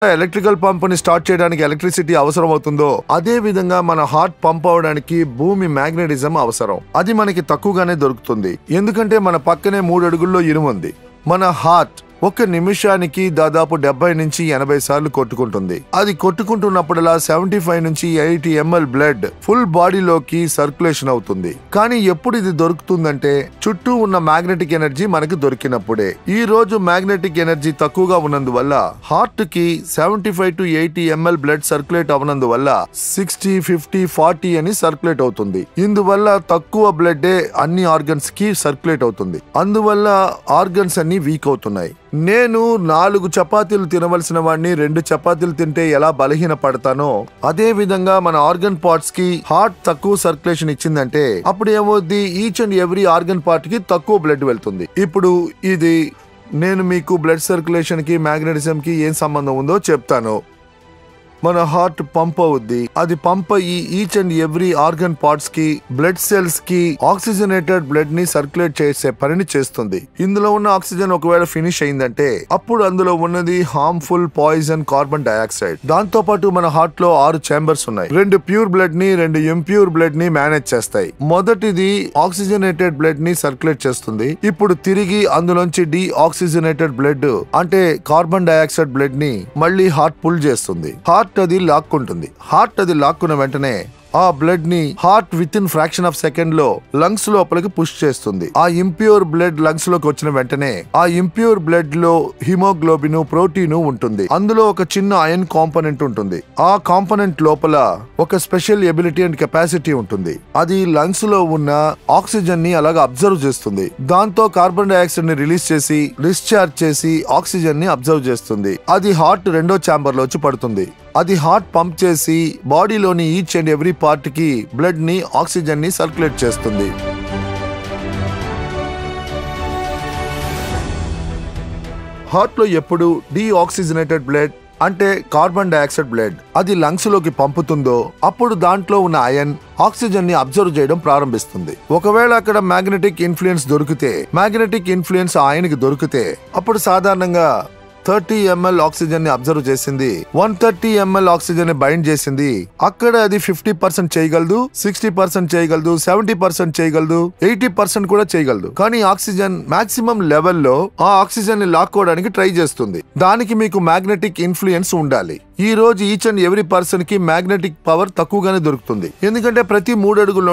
Electrical pump ని start చేయడానికి electricity అవసరం అవుతుందో అదే విధంగా మన హార్ట్ పంప్ అవడానికి భూమి మ్యాగ్నెటిజం అవసరం. అది మనకి తక్కువగానే దొరుకుతుంది, ఎందుకంటే మన పక్కనే 3 అడుగుల్లో ఇనుము ఉంది. మన హార్ట్ ఒక నిమిషానికి దాదాపు 70 నుంచి 80 సార్లు కొట్టుకుంటుంది. అది కొట్టుకుంటున్నప్పుడల్లా 75 నుంచి 80 ml బ్లడ్ ఫుల్ బాడీలోకి సర్క్యులేషన్ అవుతుంది. కానీ ఎప్పుడు ఇది దొరుకుతుందంటే చుట్టూ ఉన్న మ్యాగ్నెటిక్ ఎనర్జీ మనకి దొరికినప్పుడే. ఈ రోజు మ్యాగ్నెటిక్ ఎనర్జీ తక్కువగా ఉన్నందువల్ల హార్ట్ కి 75 to 80 ml బ్లడ్ సర్క్యులేట్ అవనందువల్ల 60, 50, 40 అని సర్క్యులేట్ అవుతుంది. ఇందువల్ల తక్కువ బ్లడ్ అన్ని ఆర్గన్స్ కి సర్క్యులేట్ అవుతుంది. అందువల్ల ఆర్గన్స్ అన్ని వీక్ అవుతున్నాయి. నేను 4 చపాతీలు తినవలసిన వాడిని 2 చపాతీలు తింటే ఎలా బలహీన పడతానో అదే విధంగా మన ఆర్గన్ పార్ట్స్ కి హార్ట్ తక్కువ సర్క్యులేషన్ ఇచ్చిందంటే అప్పుడు ఏమవుద్ది, each and every organ part కి తక్కువ బ్లడ్ వెళ్తుంది. ఇప్పుడు ఇది నేను మీకు బ్లడ్ సర్క్యులేషన్ కి మ్యాగ్నెటిజం కి ఏం సంబంధం ఉందో చెప్తాను. మన హార్ట్ పంప్ అవుద్ది. అది పంప్ అయ్యి each and every organ parts కి బ్లడ్ సెల్స్ కి ఆక్సిజనేటెడ్ బ్లడ్ ని సర్క్యులేట్ చేసే పనిని చేస్తుంది. ఇందులో ఉన్న ఆక్సిజన్ ఒకవేళ ఫినిష్ అయిందంటే అప్పుడు అందులో ఉన్నది హార్మ్ఫుల్ పాయిజన్ కార్బన్ డయాక్సైడ్. దాంతో పాటు మన హార్ట్ లో 6 చేంబర్స్ ఉన్నాయి. 2 ప్యూర్ బ్లడ్ ని 2 ఇంప్యూర్ బ్లడ్ ని మేనేజ్ చేస్తాయి. మొదటిది ఆక్సిజనేటెడ్ బ్లడ్ ని సర్క్యులేట్ చేస్తుంది. ఇప్పుడు తిరిగి అందులోంచి డీఆక్సిజనేటెడ్ బ్లడ్ అంటే కార్బన్ డయాక్సైడ్ బ్లడ్ ని మళ్ళీ హార్ట్ పుల్ చేస్తుంది. హార్ట్ అది లాక్కుంటుంది. హార్ట్ అది లాక్కున్న వెంటనే ఆ బ్లడ్ ని heart with in fraction of second లో లంగ్స్ లోపలికి పుష్ చేస్తుంది. ఆ ఇంప్యూర్ బ్లడ్ లంగ్స్ లోకి వచ్చిన వెంటనే ఆ ఇంప్యూర్ బ్లడ్ లో హిమోగ్లోబిన్, ప్రోటీన్ ఉంటుంది. అందులో ఒక చిన్న ఐరన్ కాంపోనెంట్ ఉంటుంది. ఆ కాంపోనెంట్ లోపల ఒక స్పెషల్ ఎబిలిటీ అండ్ కెపాసిటీ ఉంటుంది. అది లంగ్స్ లో ఉన్న ఆక్సిజన్ ని అలాగా అబ్జర్వ్ చేస్తుంది. దాంతో కార్బన్ డైఆక్సైడ్ ని రిలీజ్ చేసి డిశ్చార్జ్ చేసి ఆక్సిజన్ ని అబ్జర్వ్ చేస్తుంది. అది హార్ట్ 2వ ఛాంబర్ లో వచ్చి పడుతుంది. అది హార్ట్ పంప్ చేసి బాడీలోని ఈచ్ అండ్ ఎవ్రీ పార్ట్ కి బ్లడ్ ని ఆక్సిజన్ ని సర్క్యులేట్ చేస్తుంది. హార్ట్ లో ఎప్పుడు డీఆక్సిజనేటెడ్ బ్లడ్ అంటే కార్బన్ డైఆక్సైడ్ బ్లడ్ అది లంగ్స్ లోకి పంపుతుందో అప్పుడు దాంట్లో ఉన్న ఐరన్ ఆక్సిజన్ ని అబ్జర్వ్ చేయడం ప్రారంభిస్తుంది. ఒకవేళ అక్కడ మ్యాగ్నెటిక్ ఇన్ఫ్లుయెన్స్ దొరికితే, మ్యాగ్నెటిక్ ఇన్ఫ్లుయెన్స్ ఆయనకి దొరికితే అప్పుడు సాధారణంగా 30 ml ఆక్సిజన్ ని అబ్జర్వ్ చేసింది, 130 ml ఆక్సిజన్ ని బైండ్ చేసింది. అక్కడ అది 50% చేయగలదు, 60% చేయగలదు, 70% చేయగలదు, 80% కూడా చేయగలదు. కానీ ఆక్సిజన్ మాక్సిమం లెవెల్లో ఆ ఆక్సిజన్ ని లాక్కోవడానికి ట్రై చేస్తుంది. దానికి మీకు మ్యాగ్నెటిక్ ఇన్ఫ్లుయెన్స్ ఉండాలి. ఈ రోజు ఈచ్ అండ్ ఎవ్రీ పర్సన్ కి మ్యాగ్నెటిక్ పవర్ తక్కువగానే దొరుకుతుంది, ఎందుకంటే ప్రతి 3 అడుగుల్లో